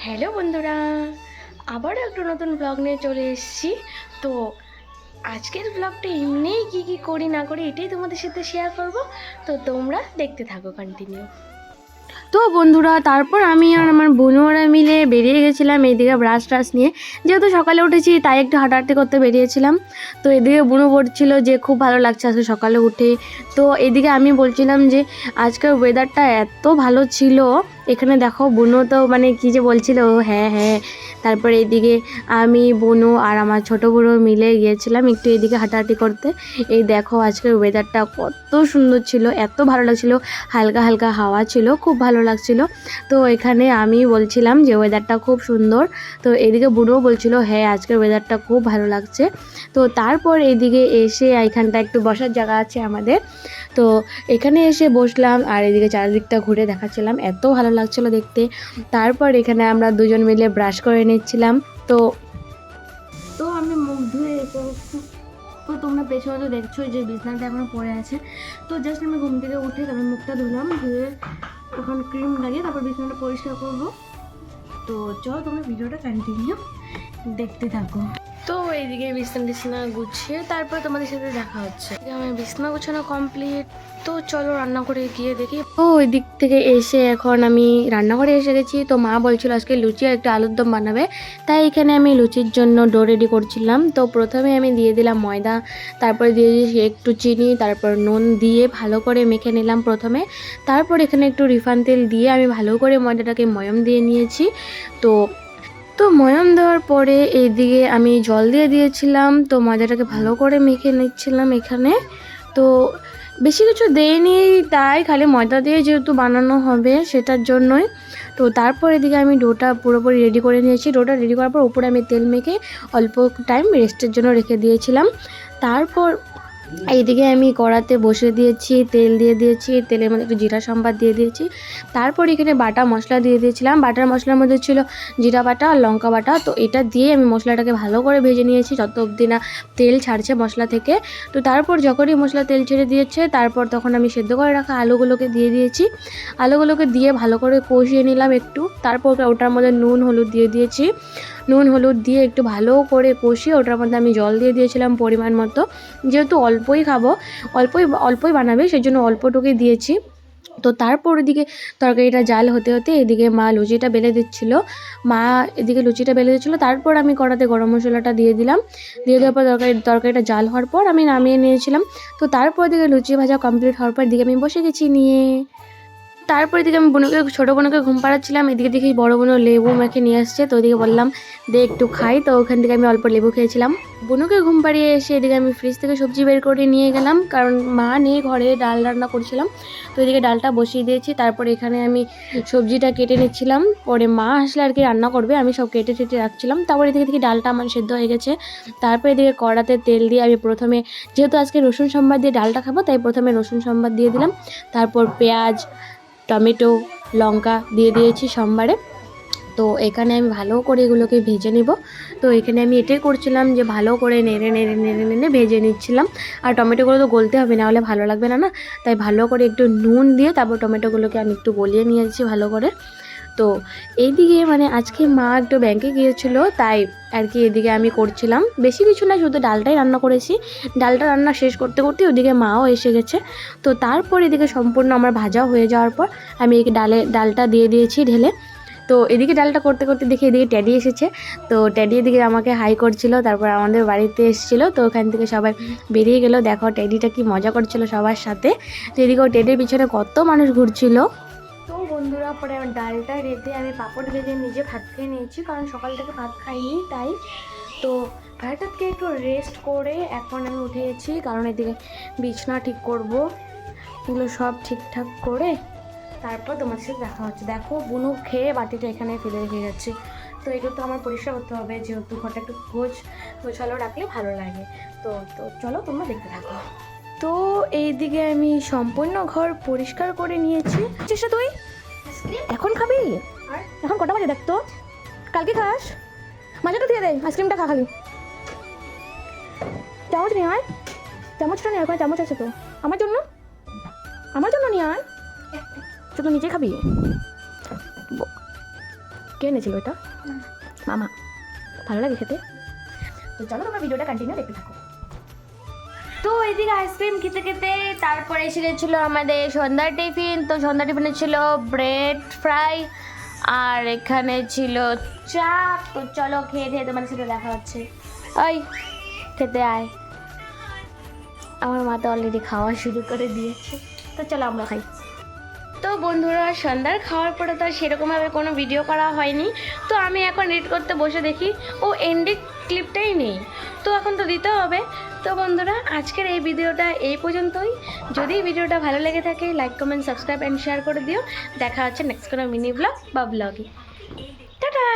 Hello বন্ধুরা, আবারও একটা নতুন ব্লগ নিয়ে চলে এসেছি। তো আজকের ব্লগটা এমনিই কী করি না করি এটাই তোমাদের সাথে শেয়ার করব। তো তোমরা দেখতে থাকো কন্টিনিউ। তো বন্ধুরা, তারপর আমি আর আমার বোনরা মিলে বেরিয়ে গেছিলাম এইদিকে ব্রাশ ট্রাশ নিয়ে। যেহেতু সকালে উঠেছি তাই একটু হাঁটাহাঁটি করতে বেরিয়েছিলাম। তো এদিকে বোনও বলছিল যে খুব ভালো লাগছে আজকে সকালে উঠে। তো এদিকে আমি বলছিলাম যে আজকের ওয়েদারটা এত ভালো ছিল। এখানে দেখো বোনও তো মানে কী যে বলছিল, হ্যাঁ হ্যাঁ। তারপরে এদিকে আমি বোনও আর আমার ছোটো বোনও মিলে গিয়েছিলাম একটু এদিকে হাঁটাহাঁটি করতে। এই দেখো আজকের ওয়েদারটা কত সুন্দর ছিল, এত ভালো লাগছিল, হালকা হালকা হাওয়া ছিল, খুব ভালো লাগছিল। তো এখানে আমি বলছিলাম যে ওয়েদারটা খুব সুন্দর। তো এদিকে বুড়োও বলছিল হ্যাঁ আজকের ওয়েদারটা খুব ভালো লাগছে। তো তারপর এদিকে এসে এখানটা একটু বসার জায়গা আছে আমাদের, তো এখানে এসে বসলাম আর এদিকে চারিদিকটা ঘুরে দেখাচ্ছিলাম, এত ভালো লাগছিল দেখতে। তারপর এখানে আমরা দুজন মিলে ব্রাশ করে নিচ্ছিলাম। তো তো আমি মুখ ধুয়ে এসে, তো তোমরা পেছনে তো দেখছো যে বিছানাটা এখনো পড়ে আছে। তো জাস্ট আমি ঘুম থেকে উঠে তারপর মুখটা ধুলাম, ধুয়ে ওখানে ক্রিম লাগিয়ে তারপর বিছানাটা পরিষ্কার করবো। তো চলো তোমরা ভিডিওটা কন্টিনিউ দেখতে থাকো। তো এইদিকে বিছানা গুছিয়ে তারপর তোমাদের সাথে দেখা হচ্ছে। আমার বিছানা গুছানো কমপ্লিট। তো চলো রান্না করে গিয়ে দেখি। তো ওই দিক থেকে এসে এখন আমি রান্নাঘরে এসে গেছি। তো মা বলছিল আজকে লুচি আর একটু আলুর দম বানাবে, তাই এখানে আমি লুচির জন্য ডো রেডি করছিলাম। তো প্রথমে আমি দিয়ে দিলাম ময়দা, তারপরে দিয়ে দিয়েছি একটু চিনি, তারপর নুন দিয়ে ভালো করে মেখে নিলাম প্রথমে। তারপর এখানে একটু রিফাইন তেল দিয়ে আমি ভালো করে ময়দাটাকে ময়ম দিয়ে নিয়েছি। তো তো ময়াম দেওয়ার পরে এইদিকে আমি জল দিয়ে দিয়েছিলাম। তো ময়দাটাকে ভালো করে মেখে নিচ্ছিলাম এখানে। তো বেশি কিছু দেয়নি, তাই খালি ময়দা দিয়ে যেহেতু বানানো হবে সেটার জন্যই। তো তারপর এদিকে আমি ডোটা পুরোপুরি রেডি করে নিয়েছি। ডোটা রেডি করার পর উপরে আমি তেল মেখে অল্প টাইম রেস্টের জন্য রেখে দিয়েছিলাম। তারপর এইদিকে আমি কড়াতে বসে দিয়েছি, তেল দিয়ে দিয়েছি, তেলের মধ্যে একটু জিরা সম্বাদ দিয়ে দিয়েছি। তারপর এখানে বাটা মশলা দিয়ে দিয়েছিলাম। বাটার মশলার মধ্যে ছিল জিরা বাটা আর লঙ্কা বাটা। তো এটা দিয়ে আমি মশলাটাকে ভালো করে ভেজে নিয়েছি যত অবধি না তেল ছাড়ছে মশলা থেকে। তো তারপর যখনই মশলা তেল ছেড়ে দিয়েছে তারপর তখন আমি সেদ্ধ করে রাখা আলুগুলোকে দিয়ে দিয়েছি। আলুগুলোকে দিয়ে ভালো করে কষিয়ে নিলাম একটু। তারপর ওটার মধ্যে নুন হলুদ দিয়ে দিয়েছি। নুন হলুদ দিয়ে একটু ভালো করে কষিয়ে ওটার মধ্যে আমি জল দিয়ে দিয়েছিলাম পরিমাণ মতো। যেহেতু অল্পই খাবো, অল্পই বানাবে, সেই জন্য অল্পটুকুই দিয়েছি। তো তারপর ওদিকে তরকারিটা জাল হতে হতে এদিকে মা লুচিটা বেলে দিচ্ছিলো। মা এদিকে লুচিটা বেলে দিচ্ছিলো। তারপর আমি কড়াতে গরম মশলাটা দিয়ে দিলাম। দিয়ে দেওয়ার পর তরকারিটা জাল হওয়ার পর আমি নামিয়ে নিয়েছিলাম। তো তারপর এদিকে লুচি ভাজা কমপ্লিট হওয়ার পর এদিকে আমি বসে গেছি নিয়ে। তারপর এদিকে আমি ছোটো বোনকে ঘুম পাড়াচ্ছিলাম। এদিকে দেখি বড় বোনও লেবু মেখে নিয়ে আসছে। তো ওদিকে বললাম দে একটু খাই। তো ওখান থেকে আমি অল্প লেবু খেয়েছিলাম। বোনকে ঘুম পাড়িয়ে এসে এদিকে আমি ফ্রিজ থেকে সবজি বের করে নিয়ে গেলাম, কারণ মা নেই ঘরে, ডাল রান্না করছিলাম। তো এদিকে ডালটা বসিয়ে দিয়েছি। তারপর এখানে আমি সবজিটা কেটে নিচ্ছিলাম, পরে মা আসলে আর কি রান্না করবে, আমি সব কেটে টেটে রাখছিলাম। তারপর এদিকে দেখি ডালটা আমার সেদ্ধ হয়ে গেছে। তারপর এদিকে কড়াতে তেল দিয়ে আমি প্রথমে, যেহেতু আজকে রসুন সম্বাদ দিয়ে ডালটা খাবো, তাই প্রথমে রসুন সম্বাদ দিয়ে দিলাম। তারপর পেঁয়াজ, টমেটো, লঙ্কা দিয়ে দিয়েছি সম্বারে। তো এখানে আমি ভালো করে এগুলোকে ভেজে নিব। তো এখানে আমি এটাই করছিলাম যে ভালো করে নেড়ে নেড়ে নেড়ে নেড়ে ভেজে নিচ্ছিলাম। আর টমেটোগুলো তো গলতে হবে, না হলে ভালো লাগবে না, তাই ভালো করে একটু নুন দিয়ে তারপর টমেটোগুলোকে আমি একটু গলিয়ে নিয়েছি ভালো করে। তো এইদিকে মানে আজকে মা একটু ব্যাংকে গিয়েছিলো, তাই আর কি এদিকে আমি করছিলাম। বেশি কিছু না, শুধু ডালটাই রান্না করেছি। ডালটা রান্না শেষ করতে করতে ওদিকে মাও এসে গেছে। তো তারপর এদিকে সম্পূর্ণ আমার ভাজা হয়ে যাওয়ার পর আমি এই ডালটা দিয়ে দিয়েছি ঢেলে। তো এদিকে ডালটা করতে করতে দেখি এদিকে ট্যাডি এসেছে। তো ট্যাডি এদিকে আমাকে হাই করছিল, তারপর আমাদের বাড়িতে এসেছিলো। তো ওখান থেকে সবাই বেরিয়ে গেল। দেখো ট্যাডিটা কি মজা করছিল সবার সাথে। তো এদিকেও ট্যাডির পিছনে কত মানুষ ঘুরছিল। তো বন্ধুরা, পরে আমার ডালটা রেঁধে আমি পাঁপড় ভেজে নিজে ভাত খেয়ে নিয়েছি, কারণ সকাল থেকে ভাত খাইনি তাই। তো ভাতটাকে একটু রেস্ট করে এখন আমি উঠে গেছি, কারণ এদিকে বিছনা ঠিক করব, এগুলো সব ঠিকঠাক করে তারপর তোমার সাথে দেখা হচ্ছে। দেখো বুনু খেয়ে বাটিটা এখানে ফেলে রেখে যাচ্ছে। তো এগুলো তো আমার পরিষ্কার করতে হবে, যেহেতু ঘরটা একটু গোছালো রাখলে ভালো লাগে। তো তো চলো তোমরা দেখতে থাকো। তো এইদিকে আমি সম্পূর্ণ ঘর পরিষ্কার করে নিয়েছি। চেষ্টা তুই এখন খাবি? এখন কটা বাজে দেখতো? কালকে খাস? মাঝেটা দিয়ে দেয়, আইসক্রিমটা খা খালি। চামচ নিয়ে আয়, চামচটা নিয়ে আয়, চামচ আছে তো আমার জন্য নিয়ে আয়। শুধু নিজে খাবি? কে এনেছিল এটা? মামা। ভালো লাগে খেতে? তো চলো তোমরা ভিডিওটা কন্টিনিউ দেখতে থাকো। তো এদিকে আইসক্রিম খেতে খেতে তারপরে এসে গেছিলো আমাদের সন্ধ্যার টিফিন। তো সন্ধ্যা টিফিনে ছিল ব্রেড ফ্রাই আর এখানে ছিল চা। তো চলো খেয়ে খেয়ে তোমাদের সাথে দেখা হচ্ছে। ওই খেতে আয়। আমার মা তো অলরেডি খাওয়া শুরু করে দিয়েছে, তো চলো আমরা খাই। তো বন্ধুরা সন্ধ্যার খাওয়ার পরে তো আর সেরকমভাবে কোনো ভিডিও করা হয়নি। তো আমি এখন এডিট করতে বসে দেখি ও এন্ডিং ক্লিপটাই নেই, তো এখন তো দিতে হবে। তো বন্ধুরা আজকের এই ভিডিওটা এই পর্যন্তই। যদি ভিডিওটা ভালো লেগে থাকে like comment subscribe and share করে দিও। দেখা হচ্ছে নেক্সট কোনো মিনি ব্লগ বা ব্লগে। টাটা।